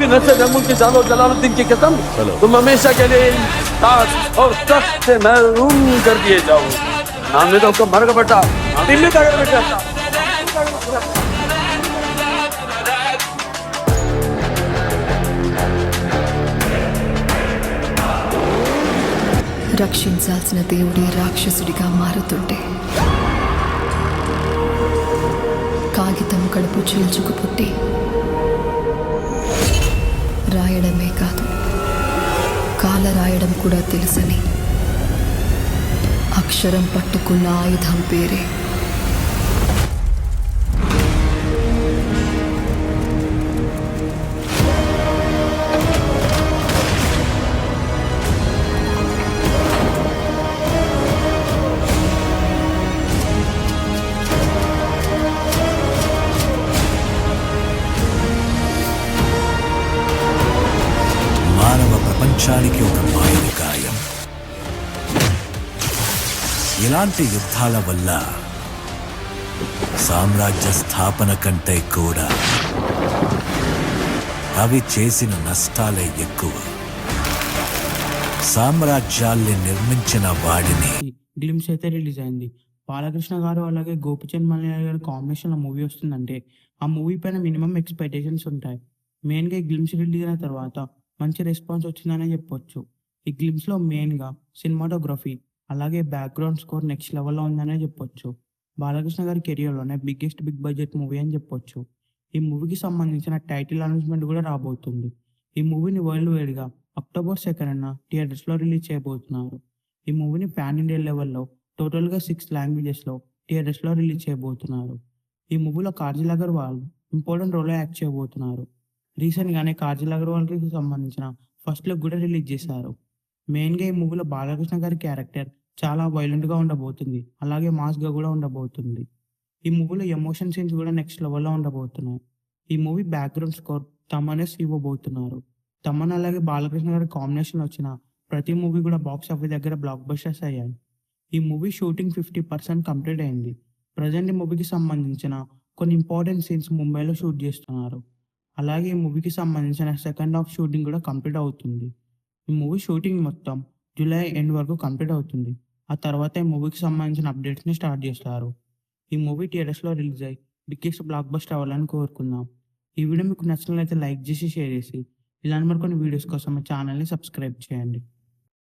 फिर नसर मुल्क जालो जलालुद्दीन की कसम तुम हमेशा के लिए ताज और तख्त से महरूम कर दिए जाओ। नाम ने तो उसको मर का बेटा दिल्ली तक बेटा। రక్షించాల్సిన దేవుడే రాక్షసుడిగా మారుతుంటే కాగితం కడుపు చీల్చుకు పుట్టి రాయడమే కాదు కాల రాయడం కూడా తెలుసని అక్షరం పట్టుకున్న ఆయుధం పేరే మానవ ప్రపంచానికి ఒక మాయనికాయం. ఇలాంటి యుద్ధాల వల్ల సామ్రాజ్య స్థాపన కంటే కూడా అవి చేసిన నష్టాలే ఎక్కువ. సామ్రాజ్యాల్ని నిర్మించిన వాడిని గ్లిమ్స్ అయితే రిలీజ్ అయింది. బాలకృష్ణ గారు అలాగే గోపిచంద్ మలయాళ గారి కాంబినేషన్లో మూవీ వస్తుందంటే ఆ మూవీ పైన మినిమం ఎక్స్పెక్టేషన్స్ ఉంటాయి. మెయిన్గా ఈ గ్లిమ్స్ రిలీజ్ అయిన తర్వాత మంచి రెస్పాన్స్ వచ్చిందనే చెప్పొచ్చు. ఈ గ్లిమ్స్లో మెయిన్గా సినిమాటోగ్రఫీ అలాగే బ్యాక్గ్రౌండ్ స్కోర్ నెక్స్ట్ లెవెల్లో ఉందనే చెప్పొచ్చు. బాలకృష్ణ గారి కెరియర్లోనే బిగ్గెస్ట్ బిగ్ బడ్జెట్ మూవీ అని చెప్పొచ్చు. ఈ మూవీకి సంబంధించిన టైటిల్ అనౌన్స్మెంట్ కూడా రాబోతుంది. ఈ మూవీని వరల్డ్ వైడ్గా అక్టోబర్ 2న థియేటర్స్లో రిలీజ్ చేయబోతున్నారు. ఈ మూవీని పాన్ ఇండియా లెవెల్లో టోటల్గా 6 లాంగ్వేజెస్లో థియేటర్స్లో రిలీజ్ చేయబోతున్నారు. ఈ మూవీలో కాజల్ అగర్వాల్ ఇంపార్టెంట్ రోల్లో యాక్ట్ చేయబోతున్నారు. రీసెంట్గానే కాజల్ అగర్వాల్కి సంబంధించిన ఫస్ట్ లుక్ కూడా రిలీజ్ చేశారు. మెయిన్గా ఈ మూవీలో బాలకృష్ణ గారి క్యారెక్టర్ చాలా వైలెంట్గా ఉండబోతుంది, అలాగే మాస్గా కూడా ఉండబోతుంది. ఈ మూవీలో ఎమోషన్ సీన్స్ కూడా నెక్స్ట్ లెవెల్లో ఉండబోతున్నాయి. ఈ మూవీ బ్యాక్గ్రౌండ్ స్కోర్ తమనేస్ ఇవ్వబోతున్నారు. తమన్ అలాగే బాలకృష్ణ గారి కాంబినేషన్ వచ్చిన ప్రతి మూవీ కూడా బాక్స్ ఆఫీస్ దగ్గర బ్లాక్ బస్టర్స్ అయ్యాయి. ఈ మూవీ షూటింగ్ 50% కంప్లీట్ అయింది. ప్రజెంట్ ఈ మూవీకి సంబంధించిన కొన్ని ఇంపార్టెంట్ సీన్స్ ముంబైలో షూట్ చేస్తున్నారు. అలాగే ఈ మూవీకి సంబంధించిన సెకండ్ హాఫ్ షూటింగ్ కూడా కంప్లీట్ అవుతుంది. ఈ మూవీ షూటింగ్ మొత్తం జూలై ఎండ్ వరకు కంప్లీట్ అవుతుంది. ఆ తర్వాత ఈ మూవీకి సంబంధించిన అప్డేట్స్ని స్టార్ట్ చేస్తారు. ఈ మూవీ థియేటర్స్లో రిలీజ్ అయ్యి బిగ్గెస్ట్ బ్లాక్ బస్టర్ అవ్వాలని కోరుకుందాం. ఈ వీడియో మీకు నచ్చినట్లయితే లైక్ చేసి షేర్ చేసి ఇలాంటి మరికొన్ని వీడియోస్ కోసం మా ఛానల్ని సబ్స్క్రైబ్ చేయండి.